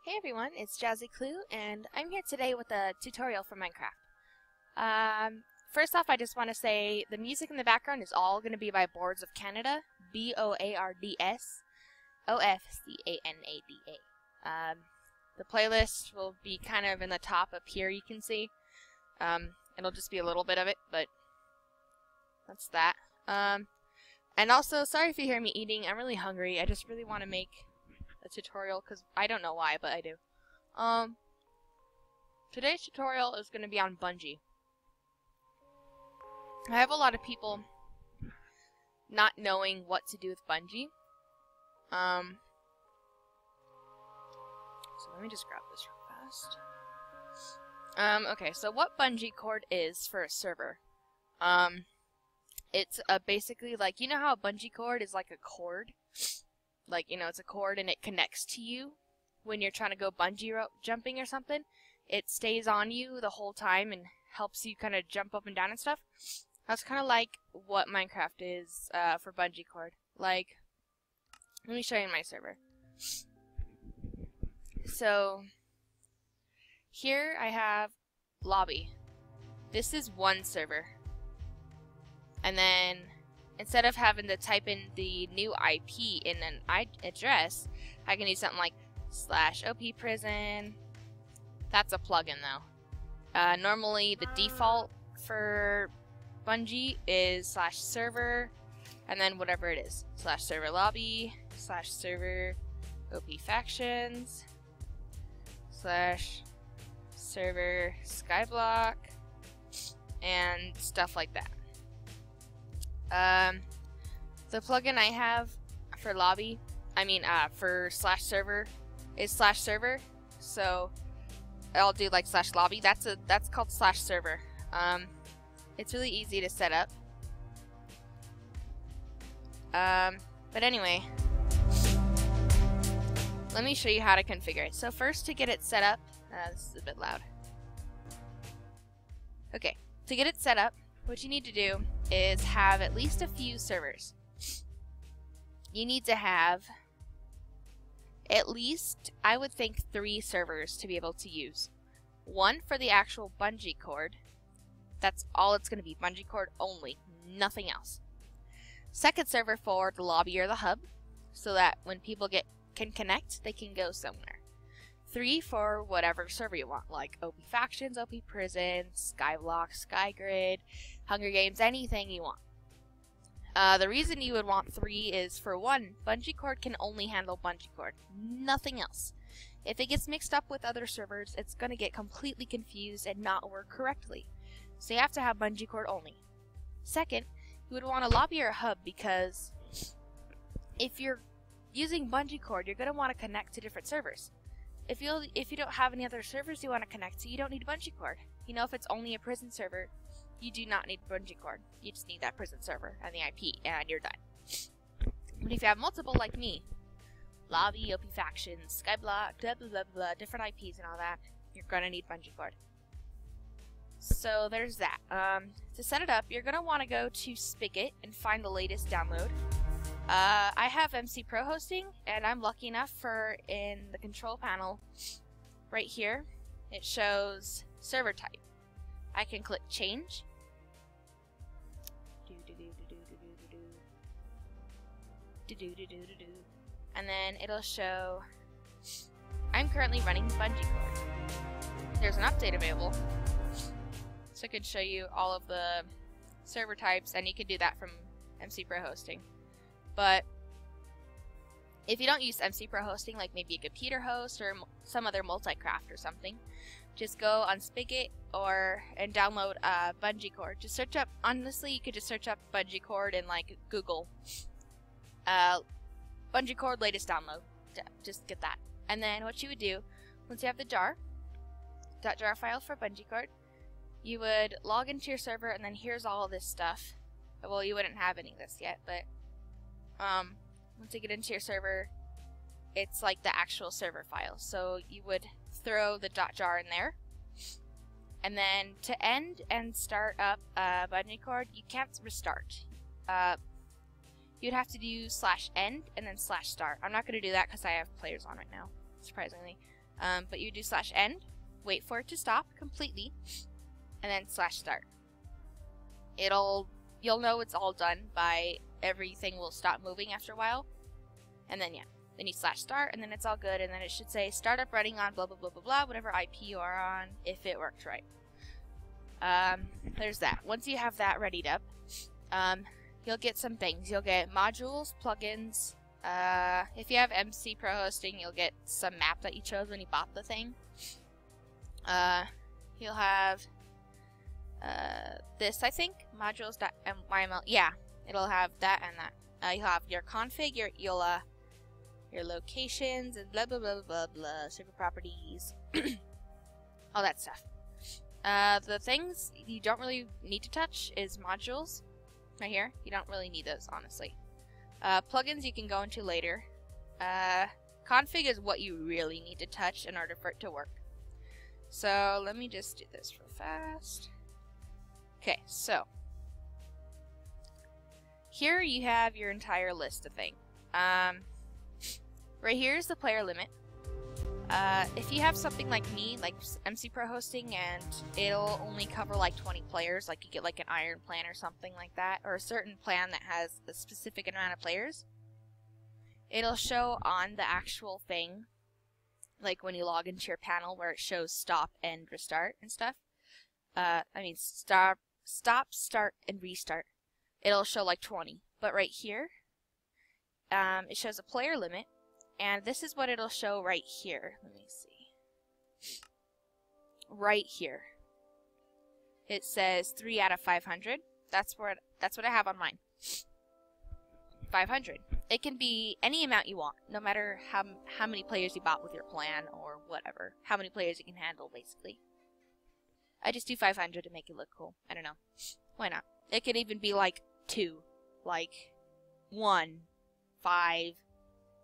Hey everyone, it's JazzyCloo, and I'm here today with a tutorial for Minecraft. First off, I just want to say the music in the background is all going to be by Boards of Canada, BOARDS OFCANADA. The playlist will be kind of in the top up here, you can see. It'll just be a little bit of it, but that's that. And also, sorry if you hear me eating, I'm really hungry. I just really want to make a tutorial because I don't know why, but I do. Today's tutorial is going to be on Bungie. I have a lot of people not knowing what to do with Bungie. So let me just grab this real fast. Okay, so what BungeeCord is for a server. It's basically like, you know how a BungeeCord is like a cord? Like, you know, it's a cord and it connects to you when you're trying to go bungee jumping or something. It stays on you the whole time and helps you kind of jump up and down and stuff. That's kind of like what Minecraft is for BungeeCord. Like, let me show you my server. So, here I have lobby. This is one server. And then, instead of having to type in the new IP in an address, I can do something like /opprison. That's a plugin though. Normally the default for Bungie is /server and then whatever it is. /server lobby, /server opfactions, /server skyblock, and stuff like that. The plugin I have for lobby, for /server is /server. So I'll do like /lobby. That's called /server. It's really easy to set up. But anyway, let me show you how to configure it. So first, to get it set up, this is a bit loud. Okay, to get it set up, what you need to do is have at least a few servers. You need to have at least, I would think, 3 servers to be able to use. One for the actual BungeeCord. That's all it's going to be, BungeeCord only, nothing else. Second server for the lobby or the hub, so that when people can connect, they can go somewhere. 3 for whatever server you want, like opfactions, opprison, skyblock, skygrid, Hunger Games, anything you want. The reason you would want 3 is, for one, BungeeCord can only handle BungeeCord, nothing else. If it gets mixed up with other servers, it's going to get completely confused and not work correctly. So you have to have BungeeCord only. Second, you would want a lobby or a hub, because if you're using BungeeCord, you're going to want to connect to different servers. If you don't have any other servers you want to connect to, you don't need BungeeCord. You know, if it's only a prison server, you do not need BungeeCord. You just need that prison server and the IP, and you're done. But if you have multiple, like me, lobby, opfactions, skyblock, blah blah blah blah, different IPs and all that, you're gonna need BungeeCord. So there's that. To set it up, you're gonna want to go to Spigot and find the latest download. I have MC Pro hosting, and I'm lucky enough for, in the control panel right here, it shows server type. I can click change. And then it'll show I'm currently running BungeeCord. There's an update available, so I could show you all of the server types, and you can do that from MC Pro hosting. But if you don't use MC Pro hosting, like maybe a computer host or some other multi-craft or something, just go on Spigot and download BungeeCord. Just search up, honestly, you could just search up BungeeCord in like Google. BungeeCord latest download. Just get that. And then what you would do, once you have the jar file for BungeeCord, you would log into your server, and then here's all of this stuff. Well, you wouldn't have any of this yet, but once you get into your server, it's like the actual server file. So you would throw the .jar in there, and then to end and start up BungeeCord, you can't restart. you'd have to do /end and then /start. I'm not going to do that because I have players on right now, surprisingly. But you do /end, wait for it to stop completely, and then /start. You'll know it's all done by everything will stop moving after a while, and then then you /start, and then it's all good, and then it should say startup running on blah blah blah blah blah, whatever IP you are on, if it worked right. There's that. Once you have that readied up, you'll get some things. You'll get modules, plugins. If you have MC Pro hosting, you'll get some map that you chose when you bought the thing. You'll have this, I think, modules.yml. Yeah, it'll have that and that. You'll have your config, your locations, and blah blah blah blah blah, server properties, all that stuff. The things you don't really need to touch is modules, right here. You don't really need those, honestly. Plugins you can go into later. Config is what you really need to touch in order for it to work. So let me just do this real fast. Okay, so here you have your entire list of things. Right here is the player limit. If you have something like me, like MC Pro hosting, and it'll only cover like 20 players, like you get like an iron plan or something like that, or a certain plan that has a specific amount of players, it'll show on the actual thing, like when you log into your panel where it shows stop, end, restart and stuff. Stop, start, and restart. It'll show like 20, but right here, it shows a player limit. And this is what it'll show right here. Let me see. Right here. It says 3 out of 500. That's what I have on mine. 500. It can be any amount you want, no matter how many players you bought with your plan or whatever. How many players you can handle, basically. I just do 500 to make it look cool. I don't know. Why not? It could even be like 2. Like 1, 5,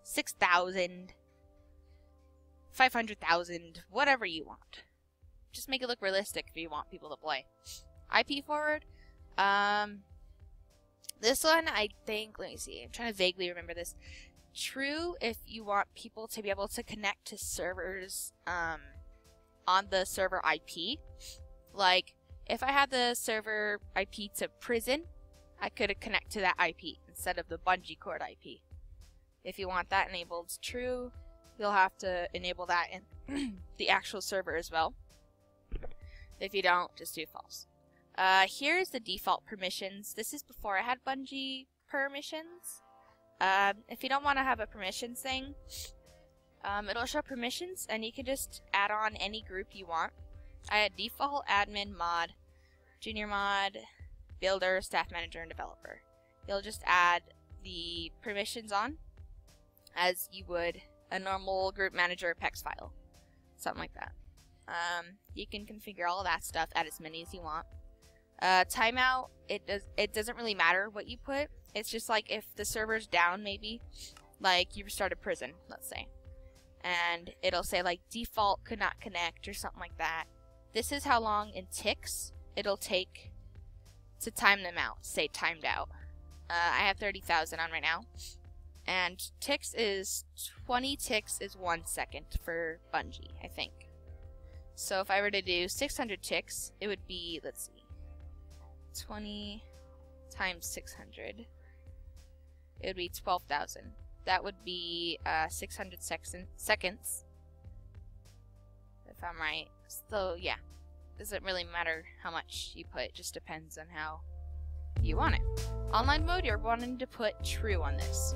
6,000, 500,000, whatever you want. Just make it look realistic if you want people to play. IP forward. This one, I think, let me see. I'm trying to vaguely remember this. True if you want people to be able to connect to servers on the server IP. Like, if I had the server IP to prison, I could connect to that IP instead of the BungeeCord IP. If you want that enabled true, you'll have to enable that in the actual server as well. If you don't, just do false. Here's the default permissions. This is before I had Bungie permissions. If you don't want to have a permissions thing, it'll show permissions, and you can just add on any group you want. I had default, admin, mod, junior mod, builder, staff manager, and developer. You'll just add the permissions on as you would a normal group manager or PEX file. Something like that. You can configure all of that stuff, add as many as you want. Timeout, it doesn't really matter what you put. It's just like if the server's down, maybe, like you restarted prison, let's say, and it'll say like default could not connect or something like that. This is how long in ticks it'll take to time them out. Say timed out. I have 30,000 on right now. And ticks is 20 ticks is 1 second for Bungie, I think. So if I were to do 600 ticks, it would be, let's see, 20 times 600. It would be 12,000. That would be 600 seconds, if I'm right. So yeah, doesn't really matter how much you put. It just depends on how you want it. Online mode, you're wanting to put true on this.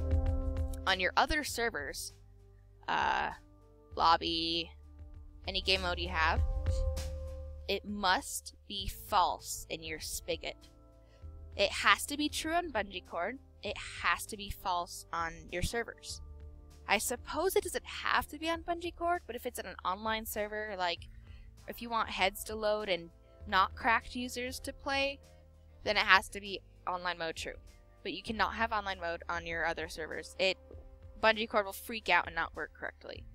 On your other servers, lobby, any game mode you have, it must be false in your spigot. It has to be true on BungeeCord. It has to be false on your servers. I suppose it doesn't have to be on BungeeCord, but if it's in an online server, like if you want heads to load and not cracked users to play, then it has to be online mode true. But you cannot have online mode on your other servers. BungeeCord will freak out and not work correctly.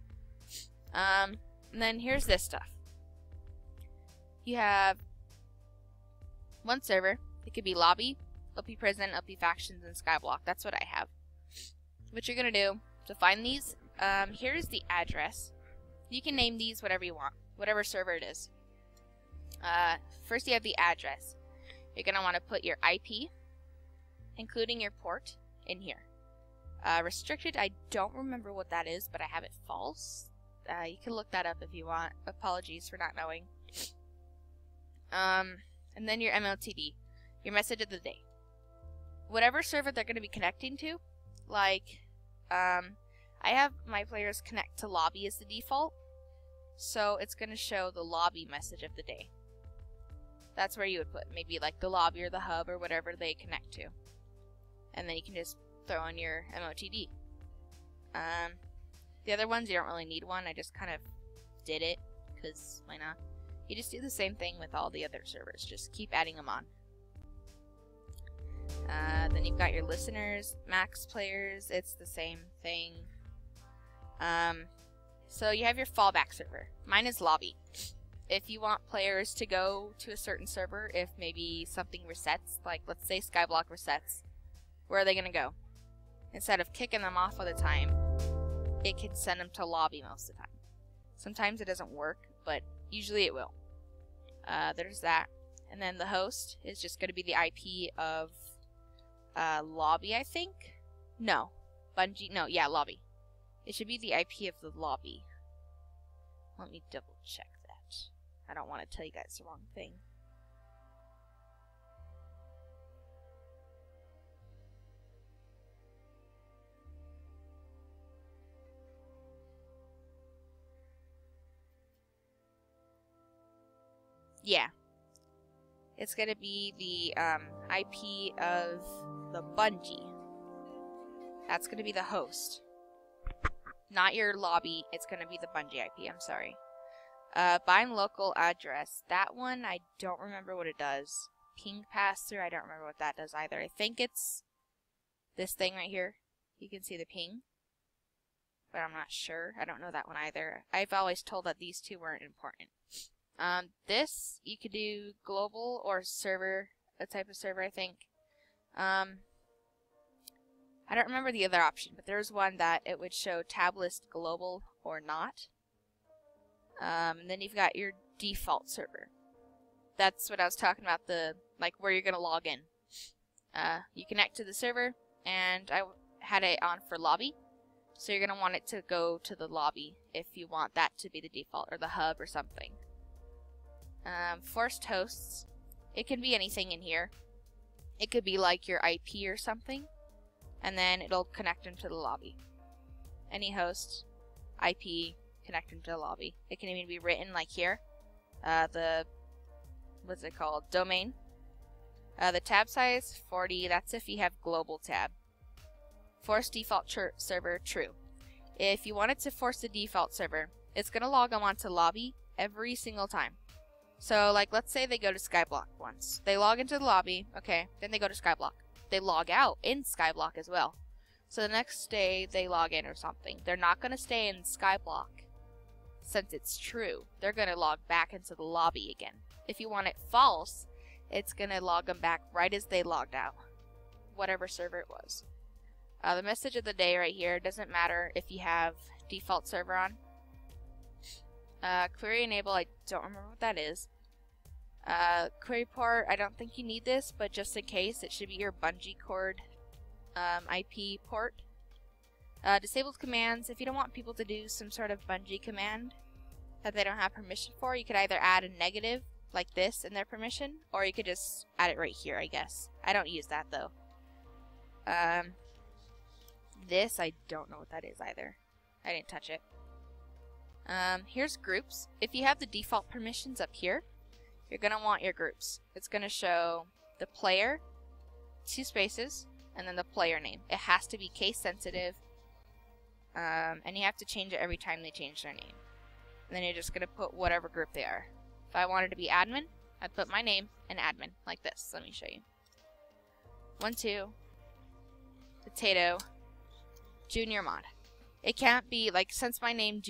And then here's this stuff. You have one server. It could be lobby, LP prison, LP factions, and skyblock. That's what I have. What you're gonna do to find these, here's the address. You can name these whatever you want, whatever server it is. First you have the address. You're going to want to put your IP, including your port, in here. Restricted, I don't remember what that is, but I have it false. You can look that up if you want. Apologies for not knowing. And then your MLTD, your message of the day. Whatever server they're going to be connecting to, like, I have my players connect to lobby as the default, so it's going to show the lobby message of the day. That's where you would put maybe like the lobby or the hub or whatever they connect to. And then you can just throw in your MOTD. The other ones, you don't really need one. I just kind of did it, because why not? You just do the same thing with all the other servers. Just keep adding them on. Then you've got your listeners, max players. It's the same thing. So you have your fallback server. Mine is lobby. If you want players to go to a certain server, if maybe something resets, like let's say Skyblock resets, where are they going to go? Instead of kicking them off all the time, it can send them to lobby most of the time. Sometimes it doesn't work, but usually it will. There's that. And then the host is just going to be the IP of lobby, I think? No. Bungie, no, yeah, lobby. It should be the IP of the lobby. Let me double check that. I don't want to tell you guys the wrong thing. Yeah. It's going to be the IP of the Bungie. That's going to be the host. Not your lobby. It's going to be the Bungie IP. I'm sorry. Bind local address. That one, I don't remember what it does. Ping pass-through, I don't remember what that does either. I think it's this thing right here. You can see the ping. But I'm not sure. I don't know that one either. I've always told that these two weren't important. This, you could do global or server, a type of server, I think. I don't remember the other option, but there's one that it would show tab list global or not. And then you've got your default server. That's what I was talking about, the like where you're going to log in. You connect to the server, and I had it on for lobby. So you're going to want it to go to the lobby if you want that to be the default, or the hub or something. Forced hosts. It can be anything in here. It could be like your IP or something, and then it'll connect them to the lobby. Any host, IP, connect them to the lobby. It can even be written like here. What's it called? Domain. The tab size, 40. That's if you have global tab. Force default server, true. If you wanted to force the default server, it's going to log them onto lobby every single time. So, like, let's say they go to Skyblock once. They log into the lobby, okay, then they go to Skyblock. They log out in Skyblock as well. So the next day they log in or something. They're not going to stay in Skyblock since it's true. They're going to log back into the lobby again. If you want it false, it's going to log them back right as they logged out, whatever server it was. The message of the day right here, doesn't matter if you have default server on. Query enable, I don't remember what that is. Query port, I don't think you need this, but just in case, it should be your BungeeCord IP port. Disabled commands, if you don't want people to do some sort of Bungie command that they don't have permission for, you could either add a negative like this in their permission, or you could just add it right here, I guess. I don't use that though. This, I don't know what that is either. I didn't touch it. Here's groups. If you have the default permissions up here, you're going to want your groups. It's going to show the player, 2 spaces, and then the player name. It has to be case sensitive, and you have to change it every time they change their name. And then you're just going to put whatever group they are. If I wanted to be admin, I'd put my name and admin, like this. Let me show you. 1, 2, potato, junior mod. It can't be, like, since my name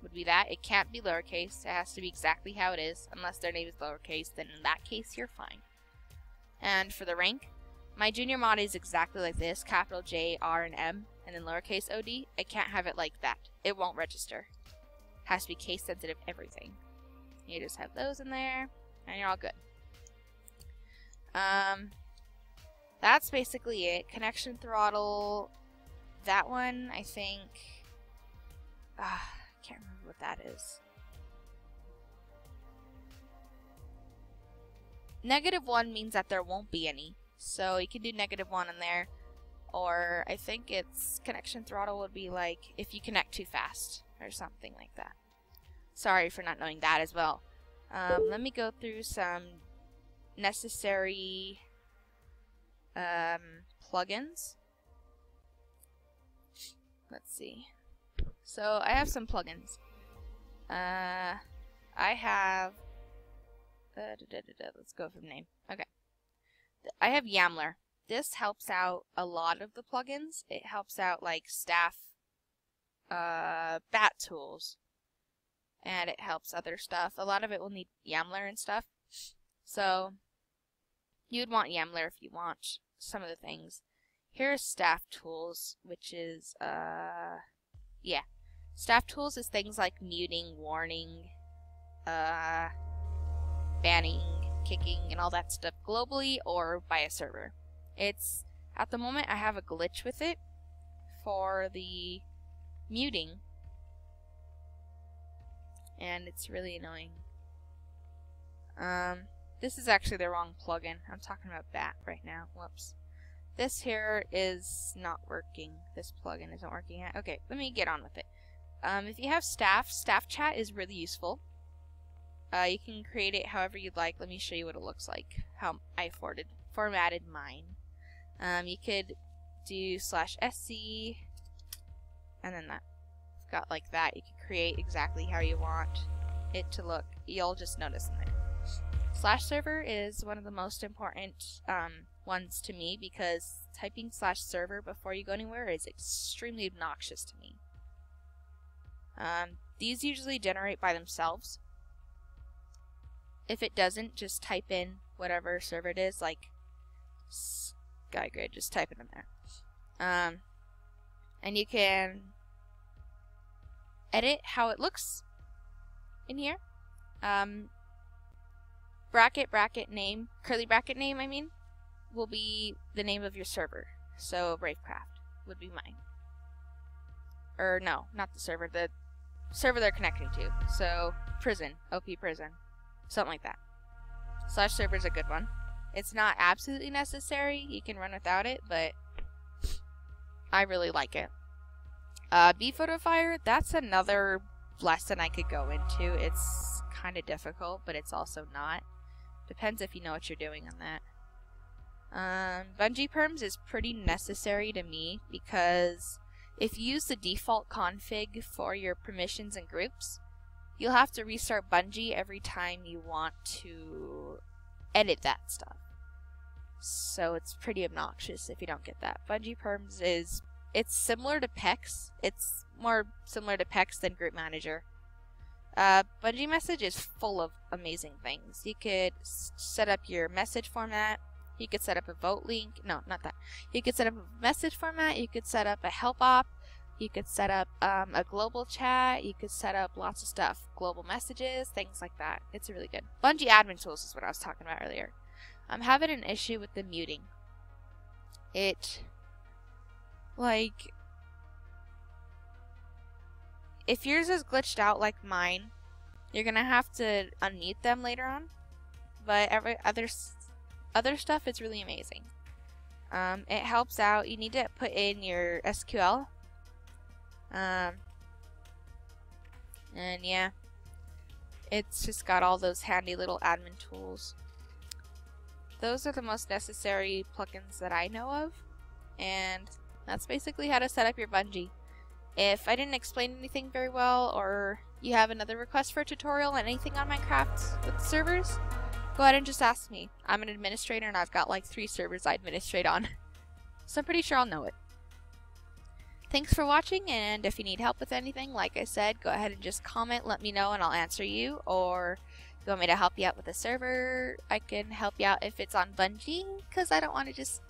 would be that, it can't be lowercase. It has to be exactly how it is. Unless their name is lowercase, then in that case, you're fine. And for the rank, my junior mod is exactly like this, capital J, R, and M, and then lowercase od. I can't have it like that. It won't register. Has to be case sensitive everything. You just have those in there, and you're all good. That's basically it. Connection throttle. That one, I think. I can't remember what that is. -1 means that there won't be any. So you can do -1 in there. Or I think it's connection throttle would be like if you connect too fast or something like that. Sorry for not knowing that as well. Let me go through some necessary plugins. Let's see. So I have some plugins. I have let's go from name. Okay. I have YAMLer. This helps out a lot of the plugins. It helps out like staff bat tools. And it helps other stuff. A lot of it will need YAMLer and stuff. So you'd want YAMLer if you want some of the things. Here's staff tools, which is yeah. Staff tools is things like muting, warning, banning, kicking, and all that stuff globally or by a server. It's, at the moment, I have a glitch with it for the muting, and it's really annoying. This is actually the wrong plugin. I'm talking about BAT right now. Whoops. This here is not working. This plugin isn't working yet. Okay, let me get on with it. If you have staff chat is really useful. You can create it however you'd like. Let me show you what it looks like. How I formatted mine. You could do /sc, and then that got like that. You can create exactly how you want it to look. You'll just notice in there. /server is one of the most important ones to me because typing /server before you go anywhere is extremely obnoxious to me. These usually generate by themselves. If it doesn't, just type in whatever server it is, like SkyGrid, just type it in there. And you can edit how it looks in here. Bracket name, curly bracket name, I mean, will be the name of your server. So BraveCraft would be mine. Or no, not the server they're connecting to. So prison, OP prison. Something like that. /server is a good one. It's not absolutely necessary. You can run without it, but I really like it. bphotoFire, that's another lesson I could go into. It's kind of difficult, but it's also not. Depends if you know what you're doing on that. BungeePerms is pretty necessary to me because if you use the default config for your permissions and groups, you'll have to restart Bungie every time you want to edit that stuff. So it's pretty obnoxious if you don't get that. BungeePerms is, it's similar to PEX. It's more similar to PEX than Group Manager. Bungie Message is full of amazing things. You could set up your message format. You could set up a vote link. No, not that. You could set up a message format. You could set up a help op. You could set up a global chat. You could set up lots of stuff. Global messages, things like that. It's really good. Bungie admin tools is what I was talking about earlier. I'm having an issue with the muting. It, like, if yours is glitched out like mine, you're gonna have to unmute them later on. But every other stuff is really amazing. It helps out. You need to put in your SQL. And yeah, it's just got all those handy little admin tools. Those are the most necessary plugins that I know of, and that's basically how to set up your Bungie. If I didn't explain anything very well, or you have another request for a tutorial on anything on Minecraft with the servers, go ahead and just ask me. I'm an administrator and I've got like 3 servers I administrate on, so I'm pretty sure I'll know it. Thanks for watching, and if you need help with anything, like I said, go ahead and just comment, let me know, and I'll answer you. Or if you want me to help you out with a server, I can help you out if it's on Bungie, because I don't want to just,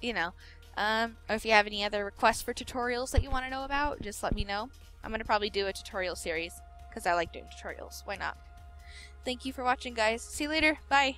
you know. Or if you have any other requests for tutorials that you want to know about, just let me know. I'm going to probably do a tutorial series because I like doing tutorials. Why not? Thank you for watching, guys. See you later. Bye.